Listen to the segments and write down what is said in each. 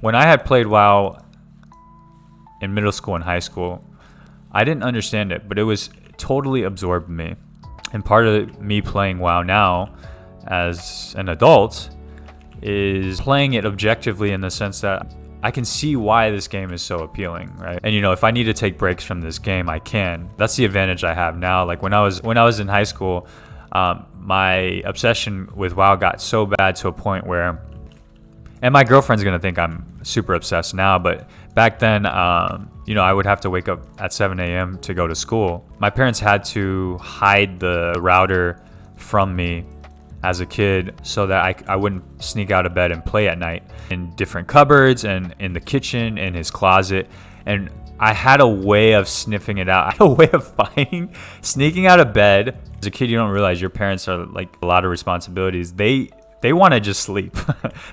When I had played WoW in middle school and high school, I didn't understand it, but it was totally absorbed me. And part of me playing WoW now as an adult is playing it objectively in the sense that I can see why this game is so appealing, right? And if I need to take breaks from this game, I can. That's the advantage I have now. Like when I was in high school, my obsession with WoW got so bad to a point where, and my girlfriend's gonna think I'm super obsessed now, but back then, I would have to wake up at 7 a.m. to go to school. My parents had to hide the router from me as a kid so that I wouldn't sneak out of bed and play at night in different cupboards and in the kitchen, in his closet. And I had a way of sniffing it out. I had a way of finding, sneaking out of bed. As a kid, you don't realize your parents are like a lot of responsibilities. They want to just sleep.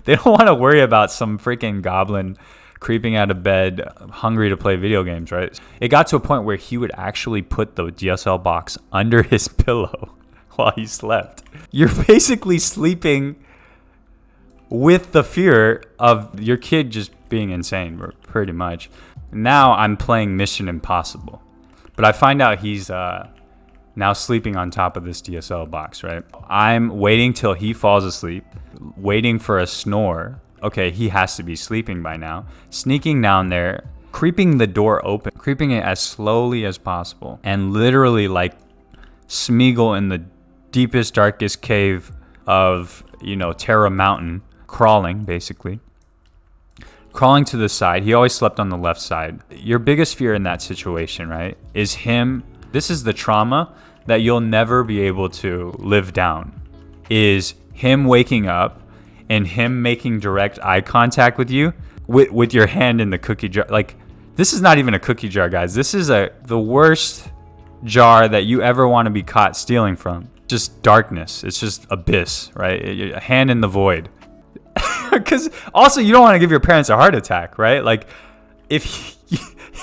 They don't want to worry about some freaking goblin creeping out of bed, hungry to play video games, right? It got to a point where he would actually put the DSL box under his pillow while he slept. You're basically sleeping with the fear of your kid just being insane, pretty much. Now I'm playing Mission Impossible, but I find out he's now sleeping on top of this DSL box, right? I'm waiting till he falls asleep, waiting for a snore. Okay, he has to be sleeping by now. Sneaking down there, creeping the door open, creeping it as slowly as possible, and literally like Smeagol in the deepest, darkest cave of, Terra Mountain, crawling, basically. Crawling to the side. He always slept on the left side. Your biggest fear in that situation, right, is him. This is the trauma that you'll never be able to live down, is him waking up and him making direct eye contact with you with your hand in the cookie jar. Like, this is not even a cookie jar, guys. This is the worst jar that you ever want to be caught stealing from. Just darkness. It's just abyss, right? A hand in the void. Because also, you don't want to give your parents a heart attack, right? Like, if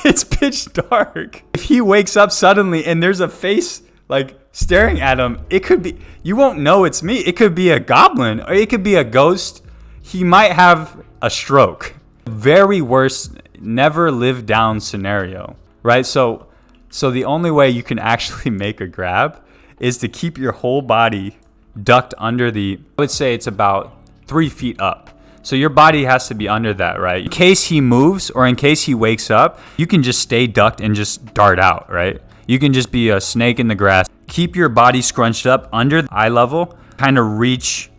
it's pitch dark, if he wakes up suddenly and there's a face like staring at him, it could be, you won't know it's me. It could be a goblin or it could be a ghost. He might have a stroke. Very worst, never live down scenario, right? So the only way you can actually make a grab is to keep your whole body ducked under I would say it's about 3 feet up. So your body has to be under that, right? In case he moves or in case he wakes up, you can just stay ducked and just dart out, right? You can just be a snake in the grass. Keep your body scrunched up under eye level, kind of reach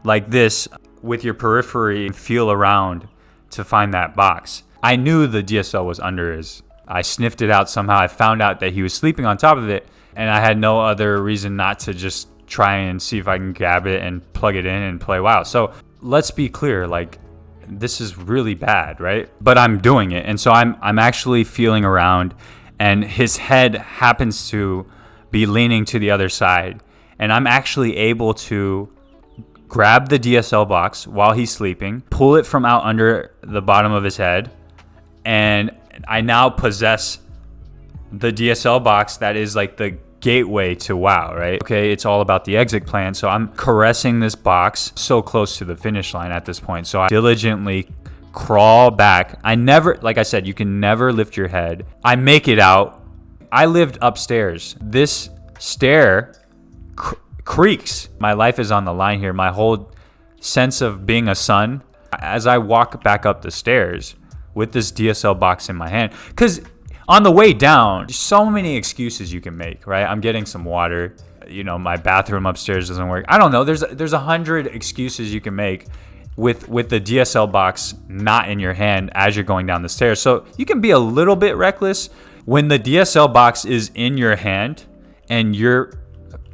like this with your periphery and feel around to find that box. I knew the DSL was under his. I sniffed it out somehow. I found out that he was sleeping on top of it, and I had no other reason not to just try and see if I can grab it and plug it in and play WoW. So let's be clear, like, this is really bad, right? But I'm doing it. And so I'm actually feeling around, and his head happens to be leaning to the other side. And I'm actually able to grab the DSL box while he's sleeping, pull it from out under the bottom of his head, and I now possess the DSL box that is like the gateway to WoW, right? Okay, it's all about the exit plan. So I'm caressing this box so close to the finish line at this point. So I diligently crawl back. I never, like I said, you can never lift your head. I make it out. I lived upstairs. This stair creaks. My life is on the line here. My whole sense of being a son, as I walk back up the stairs with this DSL box in my hand, because on the way down, so many excuses you can make, right? I'm getting some water. My bathroom upstairs doesn't work. I don't know. There's 100 excuses you can make with the DSL box not in your hand as you're going down the stairs. So you can be a little bit reckless when the DSL box is in your hand and your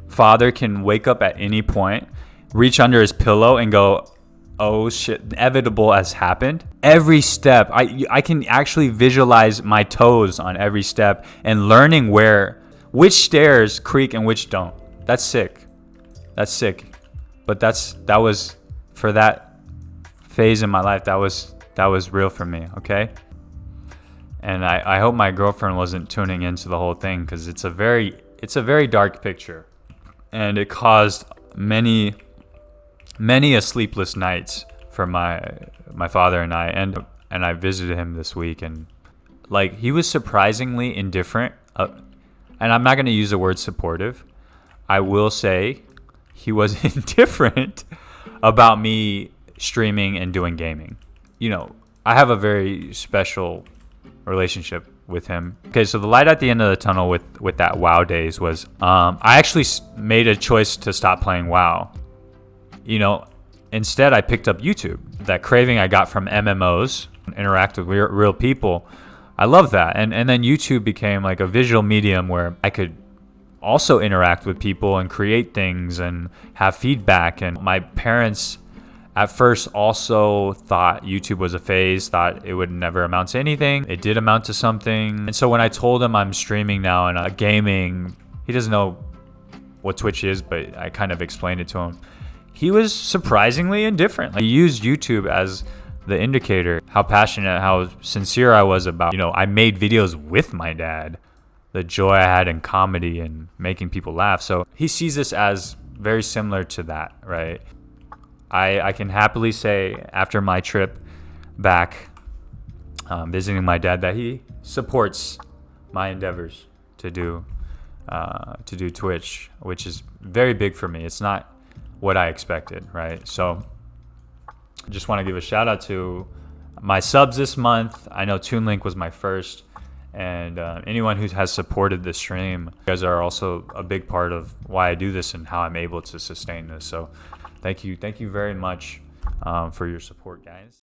father can wake up at any point, reach under his pillow and go, oh shit, inevitable has happened. Every step, I can actually visualize my toes on every step and learning which stairs creak and which don't. That's sick. But that was for that phase in my life. That was real for me. Okay. And I hope my girlfriend wasn't tuning into the whole thing, because it's a very dark picture, and it caused many a sleepless nights for my father and I. And and I visited him this week, and like he was surprisingly indifferent. And I'm not going to use the word supportive. I will say he was indifferent about me streaming and doing gaming. You know, I have a very special relationship with him. Okay, so the light at the end of the tunnel with that WoW days was I actually made a choice to stop playing WoW. You know, instead I picked up YouTube. That craving I got from MMOs, interact with real people, I love that. And then YouTube became like a visual medium where I could also interact with people and create things and have feedback. And my parents at first also thought YouTube was a phase, thought it would never amount to anything. It did amount to something. And so when I told him I'm streaming now and gaming, he doesn't know what Twitch is, but I kind of explained it to him. He was surprisingly indifferent. Like, he used YouTube as the indicator, how passionate, how sincere I was about, you know, I made videos with my dad, the joy I had in comedy and making people laugh. So he sees this as very similar to that, right? I can happily say after my trip back visiting my dad that he supports my endeavors to do Twitch, which is very big for me. It's not what I expected, right? So I just want to give a shout out to my subs this month. I know TuneLink was my first, and anyone who has supported this stream, you guys are also a big part of why I do this and how I'm able to sustain this. So thank you very much for your support, guys.